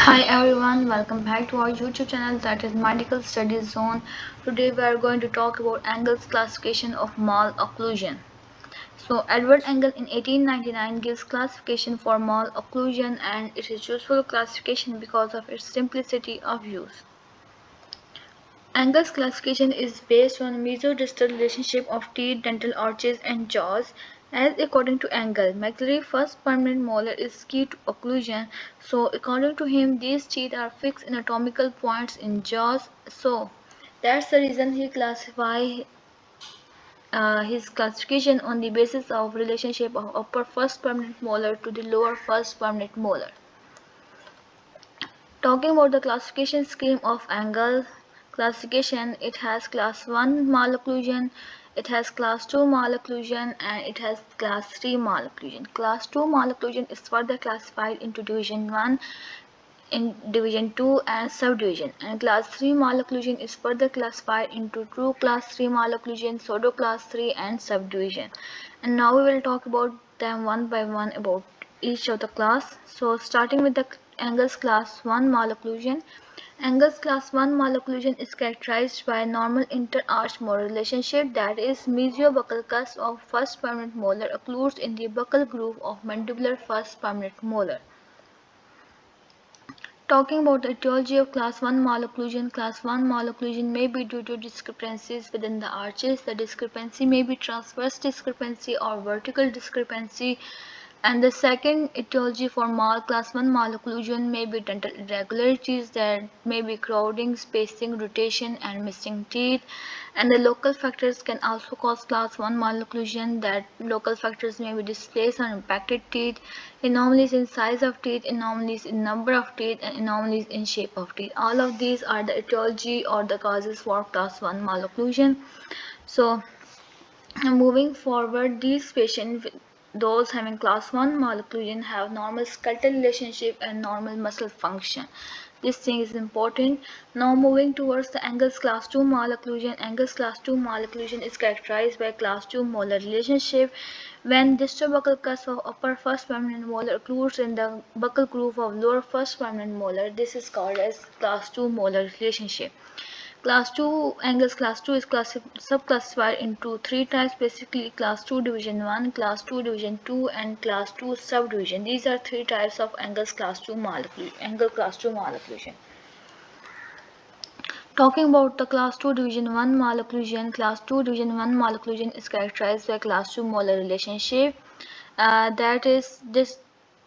Hi everyone, welcome back to our YouTube channel, that is Medical Studies Zone. Today we are going to talk about Engel's classification of malocclusion. So Edward Engel in 1899 gives classification for malocclusion, and it is useful classification because of its simplicity of use. Engel's classification is based on mesodistal relationship of teeth, dental arches, and jaws. As according to Engel, maxillary first permanent molar is key to occlusion. So according to him, these teeth are fixed anatomical points in jaws. So that's the reason he classify his classification on the basis of relationship of upper first permanent molar to the lower first permanent molar. Talking about the classification scheme of Engel classification, it has class 1 malocclusion, it has class 2 malocclusion, and it has class 3 malocclusion. Class 2 malocclusion is further classified into division 1, in division 2, and subdivision, and class 3 malocclusion is further classified into true class 3 malocclusion, pseudo class 3, and subdivision. And now we will talk about them one by one about each of the class. So starting with the Engel's class 1 malocclusion. Engel's class 1 malocclusion is characterized by a normal inter-arch molar relationship, that is, mesio-buccal cusp of first permanent molar occludes in the buccal groove of mandibular first permanent molar. Talking about the etiology of class 1 malocclusion, class 1 malocclusion may be due to discrepancies within the arches. The discrepancy may be transverse discrepancy or vertical discrepancy. And the second etiology for class 1 malocclusion may be dental irregularities, that may be crowding, spacing, rotation, and missing teeth. And the local factors can also cause class 1 malocclusion, that local factors may be displaced or impacted teeth, anomalies in size of teeth, anomalies in number of teeth, and anomalies in shape of teeth. All of these are the etiology or the causes for class 1 malocclusion. So moving forward, these patients, those having class 1 malocclusion, have normal skeletal relationship and normal muscle function. This thing is important. Now moving towards the Engel's class 2 malocclusion. Engel's class 2 malocclusion is characterized by class 2 molar relationship. When distal buccal cusp of upper first permanent molar occludes in the buccal groove of lower first permanent molar, this is called as class 2 molar relationship. Class 2 Engel's class 2 is subclassified into three types, basically class 2 division 1, class 2 division 2, and class 2 subdivision. These are three types of Engel's class 2 malocclusion. Engel class 2 malocclusion. Talking about the class 2 division 1 malocclusion, class 2 division 1 malocclusion is characterized by class 2 molar relationship, that is, this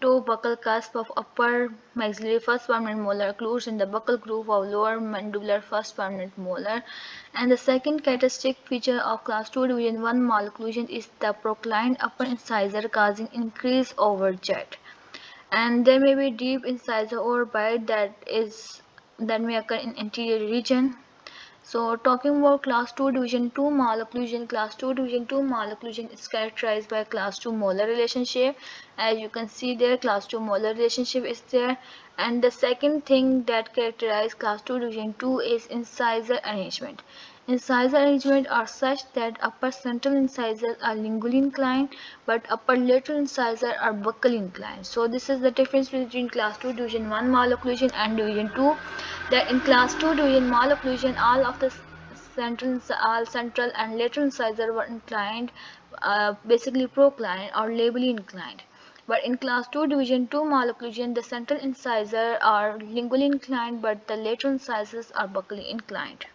toe buccal cusp of upper maxillary first permanent molar occludes in the buccal groove of lower mandibular first permanent molar. And the second characteristic feature of class 2 division 1 malocclusion is the proclined upper incisor causing increased overjet. And there may be deep incisor overbite that may occur in anterior region. So talking about class 2 division 2 malocclusion, class 2 division 2 malocclusion is characterized by class 2 molar relationship. As you can see there, class 2 molar relationship is there. And the second thing that characterizes class 2 division 2 is incisor arrangement. Incisor arrangement are such that upper central incisors are lingually inclined, but upper lateral incisors are buccally inclined. So this is the difference between class 2 division 1 malocclusion and division 2. That in class 2 division malocclusion, all of the central and lateral incisors were inclined, basically proclined or labially inclined. But in class 2 division 2 malocclusion, the central incisors are lingually inclined, but the lateral incisors are buccally inclined.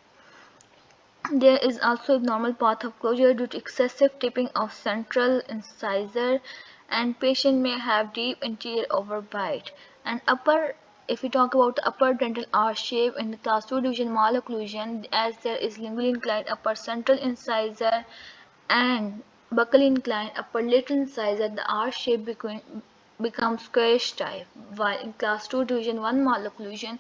There is also abnormal path of closure due to excessive tipping of central incisor, and patient may have deep anterior overbite. And upper, if we talk about the upper dental arch shape in the class 2 division malocclusion, as there is lingually inclined upper central incisor and buccally inclined upper lateral incisor, the arch shape becomes squarish type, while in class 2 division 1 malocclusion,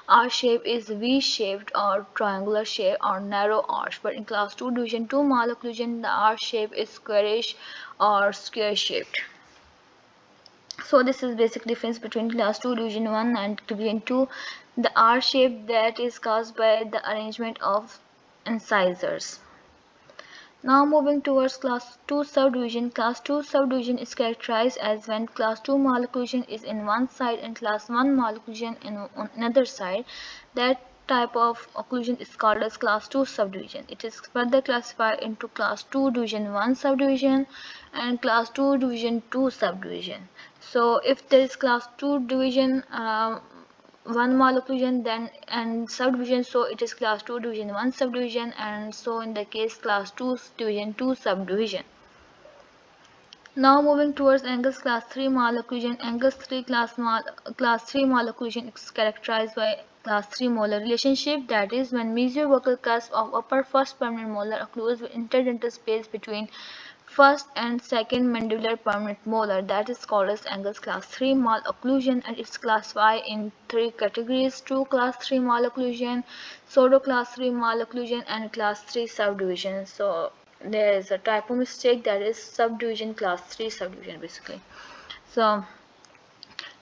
arch shape is V-shaped or triangular shape or narrow arch, but in class 2 division 2 malocclusion, the arch shape is squarish or square shaped. So this is basic difference between class 2 division 1 and division 2. The arch shape that is caused by the arrangement of incisors. Now moving towards class 2 subdivision. Class 2 subdivision is characterized as when class 2 malocclusion is in one side and class 1 malocclusion on another side. That type of occlusion is called as class 2 subdivision. It is further classified into class 2 division 1 subdivision and class 2 division 2 subdivision. So if there is class 2 division one malocclusion then and subdivision, so it is class 2 division 1 subdivision, and so in the case class 2 division 2 subdivision. Now moving towards angles class 3 malocclusion. Angles 3 class 3 malocclusion is characterized by class 3 molar relationship, that is when mesiobuccal cusp of upper first permanent molar occludes with interdental space between first and second mandibular permanent molar. That is called as angles class 3 malocclusion, and it's classified in three categories: true class 3 malocclusion, pseudo class 3 malocclusion, and class 3 subdivision. So there is a typo mistake, that is subdivision class 3 subdivision basically. So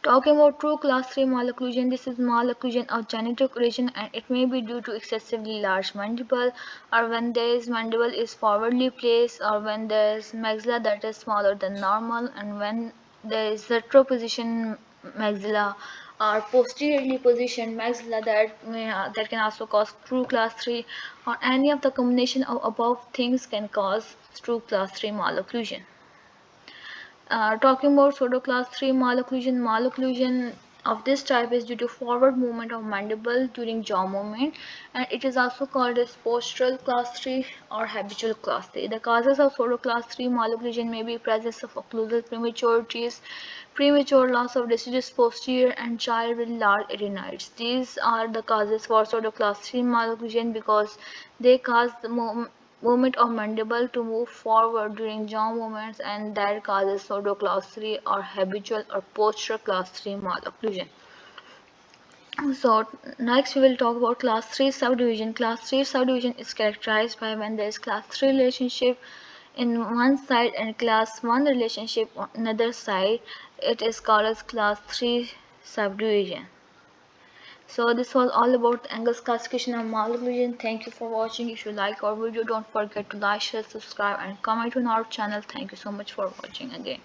talking about true class 3 malocclusion, this is malocclusion of genital region, and it may be due to excessively large mandible, or when this mandible is forwardly placed, or when there is maxilla that is smaller than normal, and when there is retroposition maxilla or posteriorly positioned maxilla that can also cause true class 3, or any of the combination of above things can cause true class 3 malocclusion. Talking about pseudo class 3 malocclusion, malocclusion of this type is due to forward movement of mandible during jaw movement, and it is also called as postural class 3 or habitual class 3. The causes of pseudo class 3 malocclusion may be presence of occlusal prematurities, premature loss of deciduous posterior, and child with large adenoids. These are the causes for pseudo class 3 malocclusion because they cause the movement of mandible to move forward during jaw movements, and that causes pseudo class 3 or habitual or posterior class 3 malocclusion. So next we will talk about class 3 subdivision. Class 3 subdivision is characterized by when there is class 3 relationship in one side and class 1 relationship on another side. It is called as class 3 subdivision. So this was all about the angles classification of malocclusion. Thank you for watching. If you like our video, don't forget to like, share, subscribe and comment on our channel. Thank you so much for watching again.